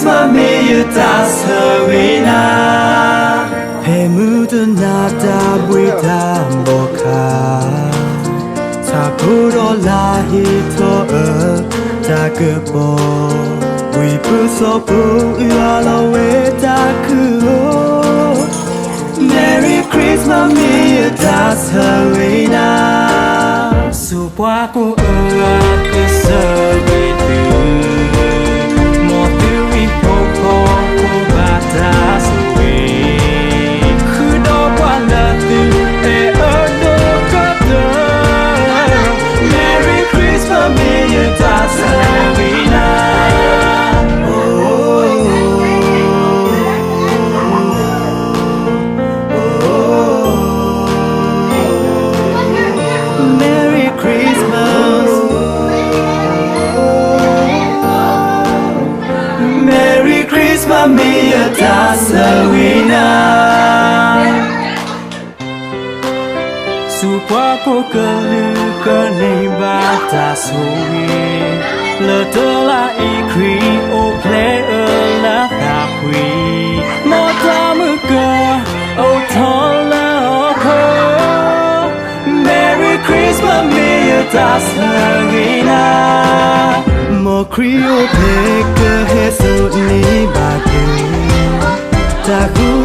Christmas mir das Harina Hemudu nada buita boka Tapuro lahito takubo Wipusopu yalawe takuo Merry Christmas mir das Harina Supaku kesegitu Mia Tasawina Supaku kene batasui Letela ikri o play la takwi Motamuka o tola oko Merry Christmas Mia Tasawina Mokrio peke hesu ni bagi Taku